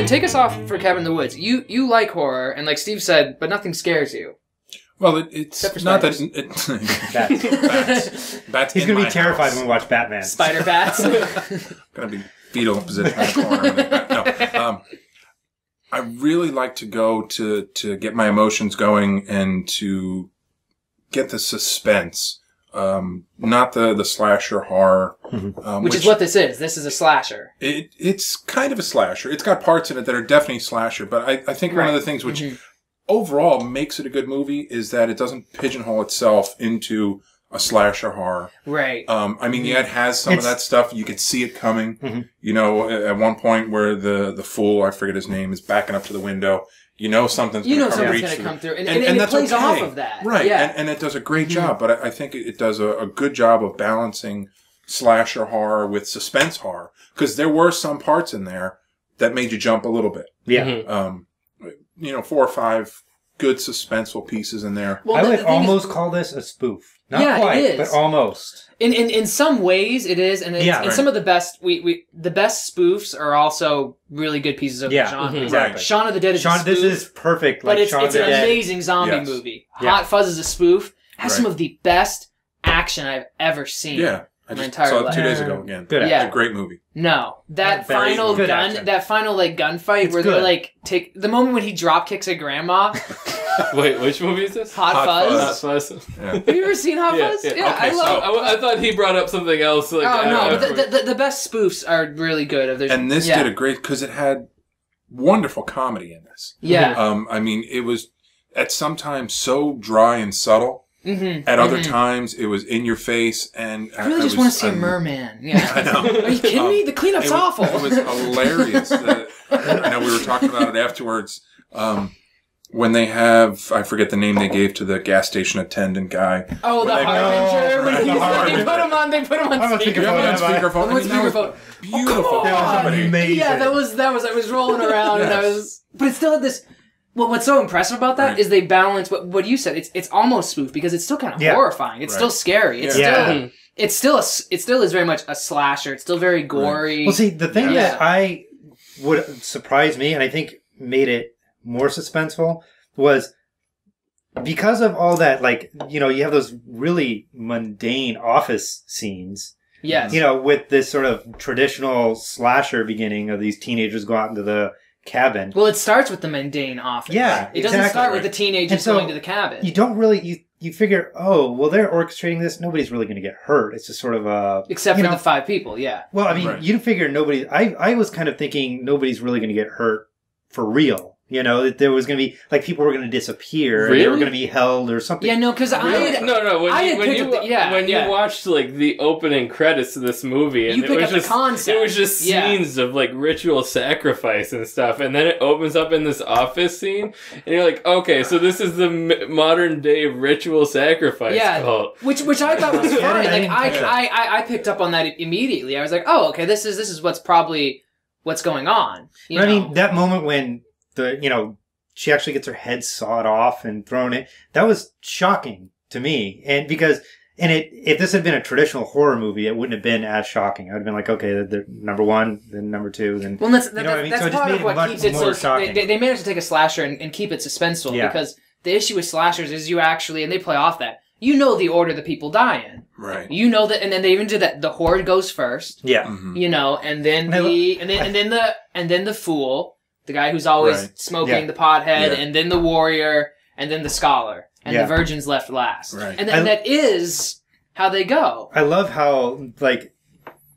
take us off for Cabin in the Woods. You like horror, and like Steve said, but nothing scares you. Well, it's not that... Bats. He's going to be terrified when we watch Batman. Spider bats. Going to be fetal position in the corner. No. I really like to go to get my emotions going and to get the suspense. Not the slasher horror. Which is what this is. This is a slasher. It's kind of a slasher. It's got parts in it that are definitely slasher, but I think one of the things which overall makes it a good movie is that it doesn't pigeonhole itself into a slasher horror. Right. I mean, yeah, it has some of that stuff. You could see it coming. You know, at one point where the fool, I forget his name, is backing up to the window. You know something's going to come through. And it plays off of that. Right. Yeah. And it does a great job, but I think it does a good job of balancing slasher horror with suspense horror. Because there were some parts in there that made you jump a little bit. Yeah. You know, 4 or 5 good suspenseful pieces in there. Well, I would almost call this a spoof. Not quite, it is. But almost. In some ways it is, and some of the best the best spoofs are also really good pieces of the genre. Exactly. Shaun of the Dead is a spoof, this is perfect. But it's an amazing zombie movie. Hot Fuzz is a spoof. Has some of the best action I've ever seen. Yeah. I my just entire saw it life. 2 days ago again. Good. It's a great movie. No, that final gunfight where they're like the moment when he drop kicks a grandma. Wait, which movie is this? Hot Fuzz. Hot Fuzz. Yeah. Have you ever seen Hot Fuzz? Yeah. Yeah, Okay, I thought he brought up something else. Like, but the best spoofs are really good. And this did a great because it had wonderful comedy in this. Yeah. I mean, it was at some times so dry and subtle. At other times, it was in your face, and I really just want to see a merman. Yeah, I know. Are you kidding me? The cleanup's awful. It was hilarious. I know we were talking about it afterwards. When they have, I forget the name they gave to the gas station attendant guy. Oh, the Harbinger. They put him on speakerphone. Beautiful. Amazing. Yeah, that was. I was rolling around, and I was. But it still had this. Well, what's so impressive about that is they balance what you said. It's almost spoof because it's still kind of horrifying. It's still scary. It still is very much a slasher. It's still very gory. Well, see, the thing that would surprise me, and I think made it more suspenseful, was because of all that. Like, you know, you have those really mundane office scenes. Yes. You know, with this sort of traditional slasher beginning of these teenagers go out into the cabin. Well, it starts with the mundane office. Yeah, it doesn't start with the teenagers going to the cabin. You don't really you figure, oh, well, they're orchestrating this. Nobody's really going to get hurt. It's just sort of a except for the 5 people. Yeah. Well, I mean, you figure nobody. I was kind of thinking nobody's really going to get hurt for real. You know, that there was going to be, like, people were going to disappear. Really? They were going to be held or something. Yeah, no, because When you watched, like, the opening credits to this movie, and it was just scenes of, like, ritual sacrifice and stuff, and then it opens up in this office scene, and you're like, okay, so this is the modern day ritual sacrifice cult. Which I thought was funny. Like, I picked up on that immediately. I was like, oh, okay, this is what's going on. I mean, that moment when she actually gets her head sawed off and thrown in. That was shocking to me. And if this had been a traditional horror movie, it wouldn't have been as shocking. I would have been like, okay, they're number 1, then number 2, then... Well, that's part of what keeps it so... shocking. They managed to take a slasher and keep it suspenseful because the issue with slashers is you actually, and they play off that, you know the order the people die in. Right. You know that, and then they even do that. The horde goes first. Yeah. You know, and then the fool... The guy who's always smoking the pothead, and then the warrior, and then the scholar, and the virgin's left last. Right. And that is how they go. I love how, like,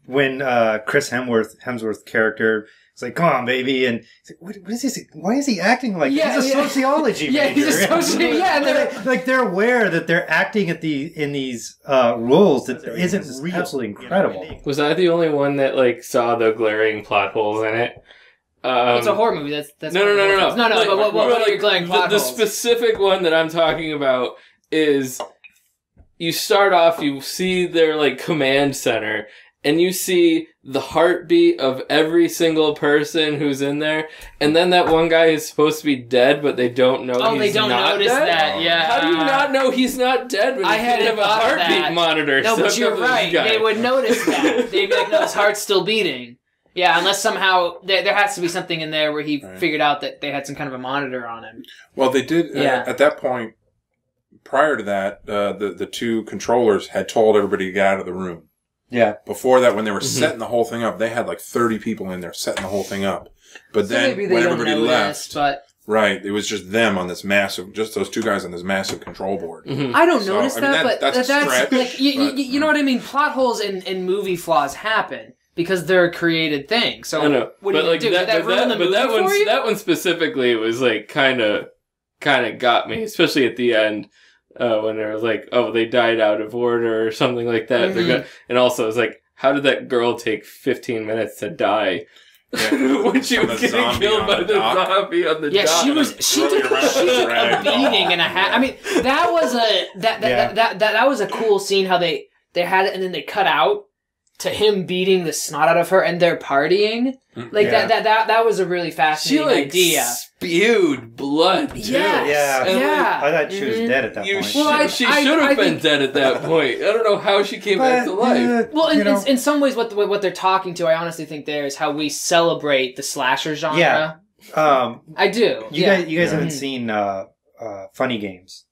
when Chris Hemsworth's character is like, "Come on, baby," and he's like, "What is this? Why is he acting like he's a sociology major?" He's a sociology. They're aware that they're acting in these roles that isn't real. Absolutely incredible. Was I the only one that like saw the glaring plot holes in it? It's a horror movie. That's no. Like, but what are your glaring plot the holes? specific one that I'm talking about is you start off, you see their like command center, and you see the heartbeat of every single person who's in there, and then that one guy is supposed to be dead, but they don't know. Oh, they don't notice dead? that. Yeah. How do you not know he's not dead when you have a heartbeat monitor? No, but you're right. They would notice that. They'd be like, "No, his heart's still beating." Yeah, unless somehow there has to be something in there where he Right. figured out that they had some kind of a monitor on him. Well, they did Yeah. at that point. Prior to that, the two controllers had told everybody to get out of the room. Yeah. Before that, when they were setting the whole thing up, they had like 30 people in there setting the whole thing up. But So then maybe they when don't everybody notice, left, but right, it was just them on this massive, just those two guys on this massive control board. Mhm. I don't So, notice I mean, that. that- But that's a stretch, like you but- know what I mean. Plot holes and movie flaws happen because they're created things. So I know, what do but you like do? that, Did that but ruin that, the but that movie one, for you? that one specifically was like kind of got me, especially at the end when they were like, "Oh, they died out of order" or something like that. They're Mhm. go- and also, it's like, how did that girl take 15 minutes to die? Yeah. When she From was the getting zombie killed on by the the dock. zombie on the Yeah, dock. she Rolling took around a rag beating doll. and a half. Yeah. I mean, that was a Yeah. that was a cool scene. How they had it and then they cut out to him beating the snot out of her and they're partying. Like Yeah. that was a really She fascinating like idea. spewed blood too. Yes, Yeah. And, like, yeah. I thought she was Mhm. dead at that You point. should, Well, she I should have been think- dead at that point. I don't know how she came back to life. Well, you know, in some ways, what they're talking to, I honestly think there is how we celebrate the slasher genre. Yeah. I do. you yeah. guys haven't Mhm. seen Funny Games,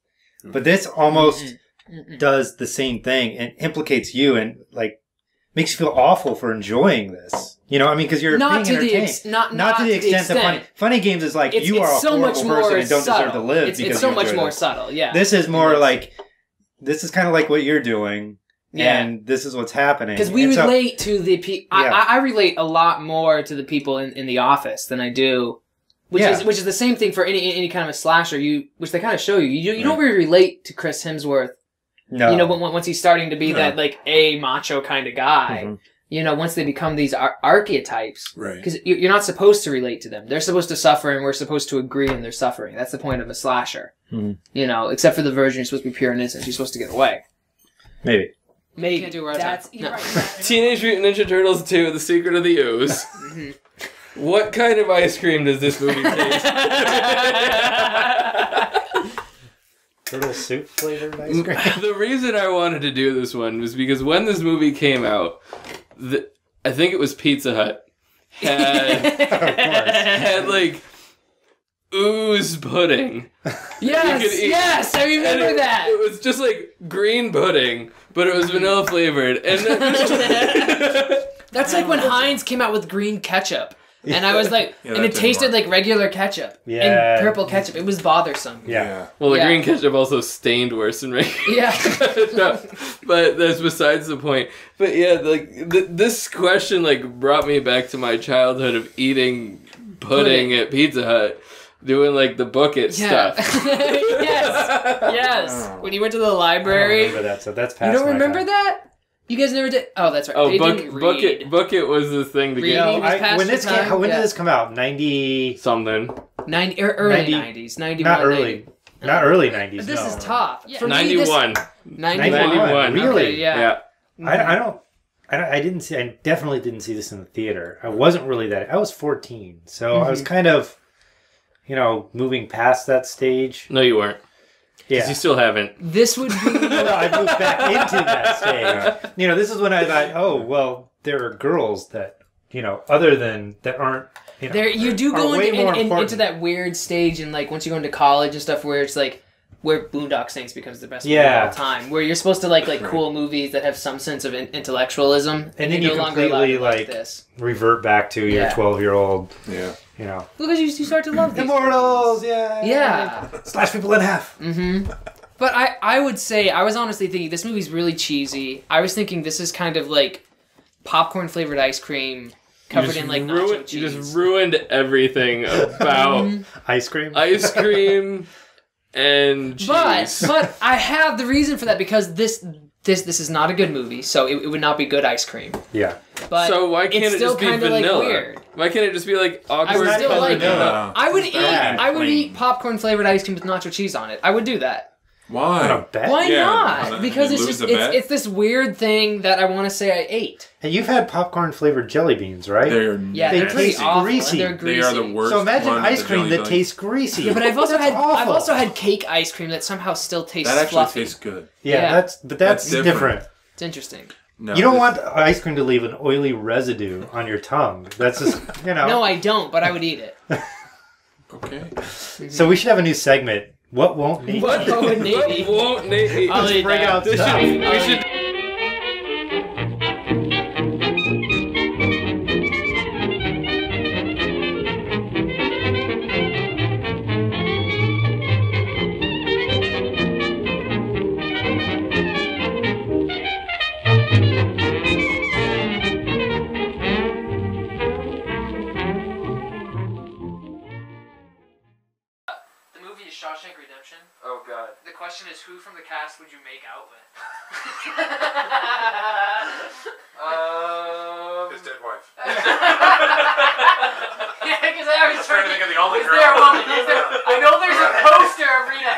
but this almost Mm-mm. does the same thing and implicates you and like makes you feel awful for enjoying this. You know, I mean, because you're not being to the entertained. not to the extent that Funny Games is like you are a so horrible much person more and don't subtle. deserve to live It's because so you much enjoy more this. subtle. Yeah. This is more It's- like this is kind of like what you're doing, Yeah. and this is what's happening. Because we And so- relate to the people. Yeah. I relate a lot more to the people in the office than I do, which Yeah. is the same thing for any kind of a slasher. Which they kind of show you. You don't Right. really relate to Chris Hemsworth. no, You know, once he's starting to be No. that like a macho kind of guy. Mhm. You know, once they become these archetypes. Right. Because you're not supposed to relate to them. They're supposed to suffer, and we're supposed to agree in their suffering. That's the point of a slasher. Mhm. You know, except for the virgin, who's supposed to be pure and innocent. She's supposed to get away. maybe. Maybe. Can't do it That's no. you're right. Teenage Mutant Ninja Turtles 2: The Secret of the Ooze. Mhm. What kind of ice cream does this movie taste? Turtle soup flavored ice cream. The reason I wanted to do this one was because when this movie came out, I think it was Pizza Hut had like ooze pudding. Yes, You could eat- yes, I And remember it that. was just like green pudding, but it was vanilla flavored. And That's like when Heinz came out with green ketchup. And I was like, Yeah, and that it didn't tasted work. like regular ketchup. Yeah. And purple ketchup. It was bothersome. Yeah. well, the Yeah. green ketchup also stained worse than regular. Yeah. No, but that's besides the point. But yeah, like this question like brought me back to my childhood of eating pudding at Pizza Hut, doing like the bucket Yeah. stuff. Yes. Yes. Oh. When you went to the I don't library. remember that, so that's You past don't my remember time. that? You guys never did? Oh, that's right. Oh, They didn't read. bucket was the thing to Reading get was past when your this time, when yeah. did this come out? 90, something. Early 90 90s. 91. not early, 90. not early 90s. This no. is tough. Yeah. For me, this- 91. 91. 91. Really? Okay, yeah. Yeah. I didn't see. I definitely didn't see this in the theater. I wasn't really that. I was 14, so I was Mm-hmm. kind of, moving past that stage. No, you weren't. Because Yeah. you still haven't. This would be. Well, I moved back into that stage. This is when I thought, oh well, there are girls that other than that aren't. There, you do are go way into, more into important. that weird stage, and like once you go into college and stuff, where it's like where Boondock Saints becomes the best movie Yeah. of all time, where you're supposed to like Right. cool movies that have some sense of intellectualism, And then you're you no longer allowed to completely, like, this Revert back to your Yeah. 12-year-old. Yeah. because you start to love these Immortals, yeah. Yeah. Slash people in half. Mm-hmm. But I would say I was honestly thinking this movie's really cheesy. I was thinking this is kind of like popcorn flavored ice cream covered in like nacho cheese. You just ruined everything about Ice cream. ice cream and cheese. But I have the reason for that because this is not a good movie, so it would not be good ice cream. Yeah. But so why can't it's it still just be kinda, vanilla? like, weird. Why can't it just be like I awkward would still colored like it. vanilla? I would Plain. eat popcorn flavored ice cream with nacho cheese on it. I would do that. On a Why? bet? Why Yeah, not? Because you it's lose just the bet? it's this weird thing that I want to say I ate. And you've had popcorn flavored jelly beans, right? They're Yeah, They they're pretty taste awful. greasy. And they're They greasy. are the worst. So imagine one of ice the cream jelly that bellies. tastes greasy. Yeah, but I've also That's had I've awful. also had cake ice cream that somehow still tastes That actually fluffy. tastes good. Yeah, Yeah. that's That's different. It's interesting. No, you don't want ice cream to leave an oily residue on your tongue. That's just, you know. No, I don't, but I would eat it. Okay. So we should have a new segment. What won't Nate What eat? would Nate eat? won't Nate eat? I'll eat bring that. out This stuff. should, we should. The movie is Shawshank Redemption. Oh God. The question is, who from the cast would you make out with? His dead wife. Yeah, because I was trying to think of the only Is girl. there a woman? I know there's a poster of Rita